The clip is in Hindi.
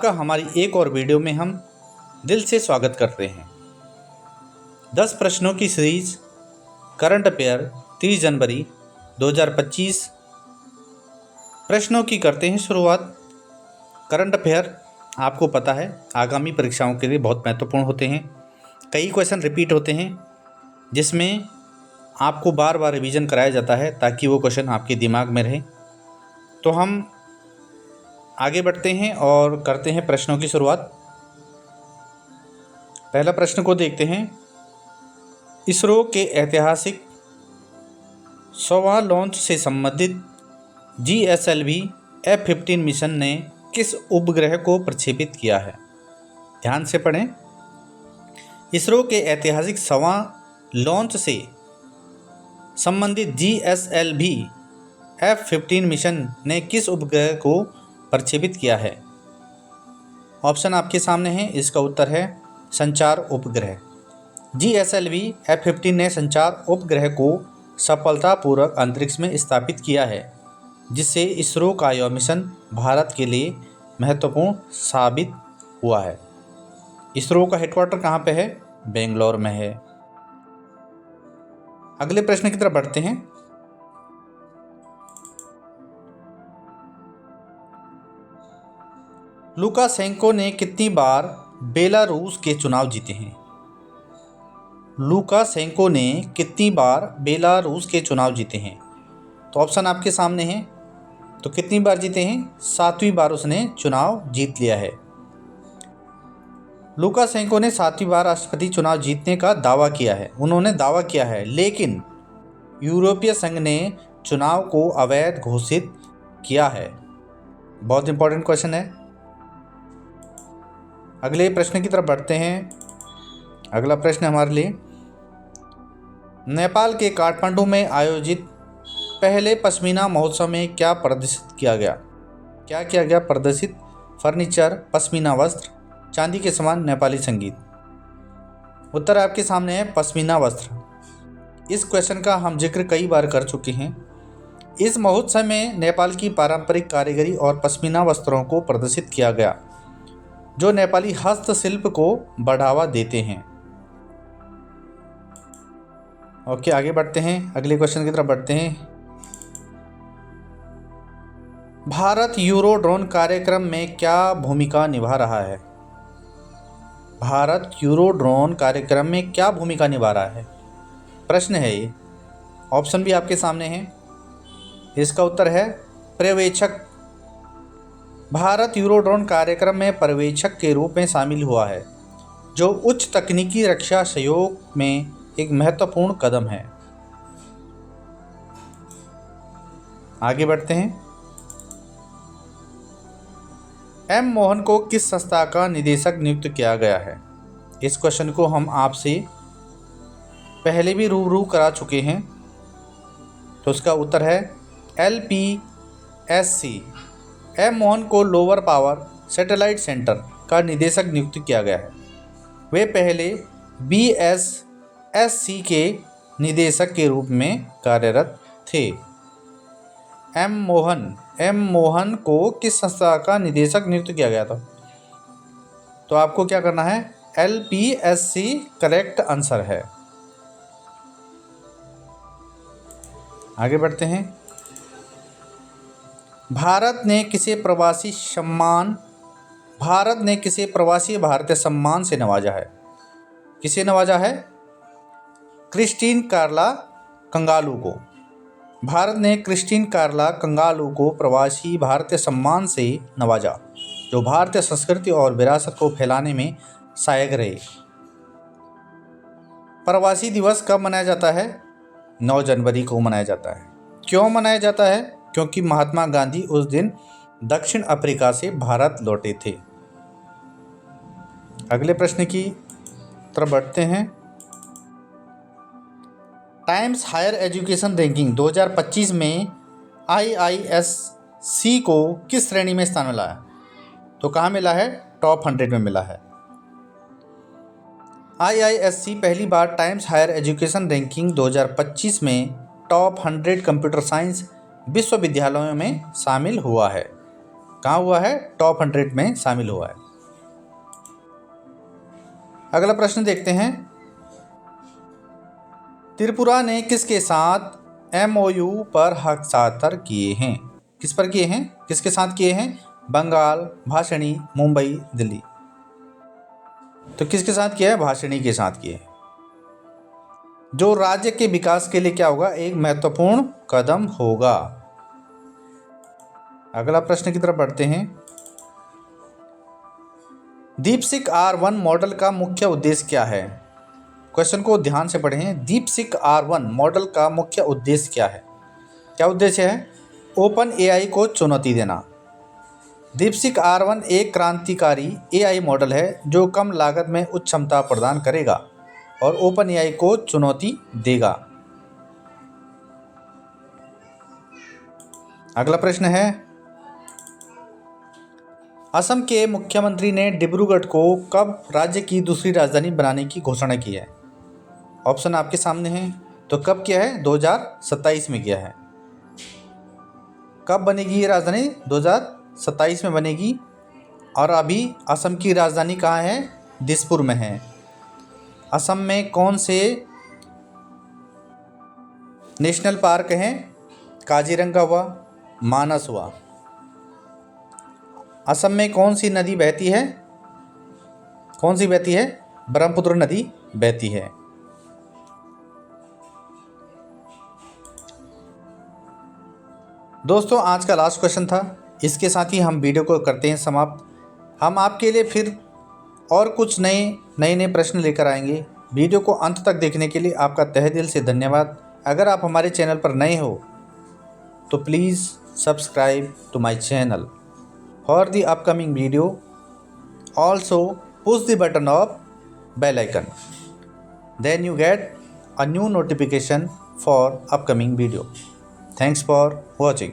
का हमारी एक और वीडियो में हम दिल से स्वागत करते हैं। 10 प्रश्नों की सीरीज करंट अफेयर 30 जनवरी 2025 प्रश्नों की करते हैं शुरुआत। करंट अफेयर आपको पता है आगामी परीक्षाओं के लिए बहुत महत्वपूर्ण होते हैं। कई क्वेश्चन रिपीट होते हैं जिसमें आपको बार बार रिवीजन कराया जाता है ताकि वो क्वेश्चन आपके दिमाग में रहे। तो हम आगे बढ़ते हैं और करते हैं प्रश्नों की शुरुआत। पहला प्रश्न को देखते हैं। इसरो के ऐतिहासिक 100वां लॉन्च से संबंधित GSLV F-15 मिशन ने किस उपग्रह को प्रक्षेपित किया है? ध्यान से पढ़ें। इसरो के ऐतिहासिक 100वां लॉन्च से संबंधित GSLV F-15 मिशन ने किस उपग्रह को प्रक्षेपित किया है? ऑप्शन आपके सामने हैं। इसका उत्तर है संचार उपग्रह। GSLV F-15 ने संचार उपग्रह को सफलतापूर्वक अंतरिक्ष में स्थापित किया है, जिससे इसरो का यह मिशन भारत के लिए महत्वपूर्ण साबित हुआ है। इसरो का हेडक्वार्टर कहाँ पे है? बेंगलोर में है। अगले प्रश्न की तरफ बढ़ते हैं। लुकाशेंको ने कितनी बार बेलारूस के चुनाव जीते हैं? लुकाशेंको ने कितनी बार बेलारूस के चुनाव जीते हैं? तो ऑप्शन आपके सामने हैं। तो कितनी बार जीते हैं? 7वीं बार उसने चुनाव जीत लिया है। लुकाशेंको ने 7वीं बार राष्ट्रपति चुनाव जीतने का दावा किया है। उन्होंने दावा किया है, लेकिन यूरोपीय संघ ने चुनाव को अवैध घोषित किया है। बहुत इंपॉर्टेंट क्वेश्चन है। अगले प्रश्न की तरफ बढ़ते हैं। अगला प्रश्न हमारे लिए, नेपाल के काठमांडू में आयोजित पहले पश्मीना महोत्सव में क्या प्रदर्शित किया गया? क्या किया गया प्रदर्शित? फर्नीचर, पश्मीना वस्त्र, चांदी के समान नेपाली संगीत। उत्तर आपके सामने है पश्मीना वस्त्र। इस क्वेश्चन का हम जिक्र कई बार कर चुके हैं। इस महोत्सव में नेपाल की पारंपरिक कारीगरी और पश्मीना वस्त्रों को प्रदर्शित किया गया, जो नेपाली हस्तशिल्प को बढ़ावा देते हैं। ओके, आगे बढ़ते हैं। अगले क्वेश्चन की तरफ बढ़ते हैं। भारत यूरो ड्रोन कार्यक्रम में क्या भूमिका निभा रहा है? भारत यूरो ड्रोन कार्यक्रम में क्या भूमिका निभा रहा है? प्रश्न है ये। ऑप्शन भी आपके सामने हैं। इसका उत्तर है पर्यवेक्षक। भारत यूरो ड्रोन कार्यक्रम में पर्यवेक्षक के रूप में शामिल हुआ है, जो उच्च तकनीकी रक्षा सहयोग में एक महत्वपूर्ण कदम है। आगे बढ़ते हैं। M मोहन को किस संस्था का निदेशक नियुक्त किया गया है? इस क्वेश्चन को हम आपसे पहले भी रूबरू करा चुके हैं। तो उसका उत्तर है LPSC। M मोहन को लोअर पावर सैटेलाइट सेंटर का निदेशक नियुक्त किया गया है। वे पहले BSSC के निदेशक के रूप में कार्यरत थे। M मोहन को किस संस्था का निदेशक नियुक्त किया गया था? तो आपको क्या करना है? LPSC करेक्ट आंसर है। आगे बढ़ते हैं। भारत ने किसे प्रवासी भारतीय सम्मान से नवाजा है? किसे नवाजा है? क्रिस्टीन कार्ला कंगालू को। भारत ने क्रिस्टीन कार्ला कंगालू को प्रवासी भारतीय सम्मान से नवाजा, जो भारतीय संस्कृति और विरासत को फैलाने में सहायक रहे। प्रवासी दिवस कब मनाया जाता है? 9 जनवरी को मनाया जाता है। क्यों मनाया जाता है? क्योंकि महात्मा गांधी उस दिन दक्षिण अफ्रीका से भारत लौटे थे। अगले प्रश्न की तरफ बढ़ते हैं। टाइम्स हायर एजुकेशन रैंकिंग 2025 में IISc को किस श्रेणी में स्थान मिला है? तो कहाँ मिला है? टॉप 100 में मिला है। IISc पहली बार टाइम्स हायर एजुकेशन रैंकिंग 2025 में टॉप 100 कंप्यूटर साइंस विश्वविद्यालयों में शामिल हुआ है। कहाँ हुआ है? टॉप 100 में शामिल हुआ है। अगला प्रश्न देखते हैं। त्रिपुरा ने किसके साथ MOU पर हस्ताक्षर किए हैं? किस पर किए हैं? किसके साथ किए हैं? बंगाल, भाषणी, मुंबई, दिल्ली। तो किसके साथ किया है? भाषणी के साथ किए हैं। जो राज्य के विकास के लिए क्या होगा? एक महत्वपूर्ण कदम होगा। अगला प्रश्न की तरफ बढ़ते हैं। दीपसिक R1 मॉडल का मुख्य उद्देश्य क्या है? क्वेश्चन को ध्यान से पढ़ें। दीपसिक R1 मॉडल का मुख्य उद्देश्य क्या है? क्या उद्देश्य है? ओपन AI को चुनौती देना। दीपसिक R1 एक क्रांतिकारी AI मॉडल है जो कम लागत में उच्च क्षमता प्रदान करेगा और ओपन AI को चुनौती देगा। अगला प्रश्न है। असम के मुख्यमंत्री ने डिब्रूगढ़ को कब राज्य की दूसरी राजधानी बनाने की घोषणा की है? ऑप्शन आपके सामने हैं। तो कब किया है? 2027 में किया है। कब बनेगी ये राजधानी? 2027 में बनेगी। और अभी असम की राजधानी कहाँ है? दिसपुर में है। असम में कौन से नेशनल पार्क हैं? काजीरंगा हुआ, मानस हुआ। असम में कौन सी नदी बहती है? कौन सी बहती है? ब्रह्मपुत्र नदी बहती है। दोस्तों, आज का लास्ट क्वेश्चन था। इसके साथ ही हम वीडियो को करते हैं समाप्त। हम आपके लिए फिर और कुछ नए प्रश्न लेकर आएंगे। वीडियो को अंत तक देखने के लिए आपका तहे दिल से धन्यवाद। अगर आप हमारे चैनल पर नए हो तो please subscribe to my channel for the upcoming video. Also push the button of bell icon, then you get a new notification for upcoming video. Thanks for watching.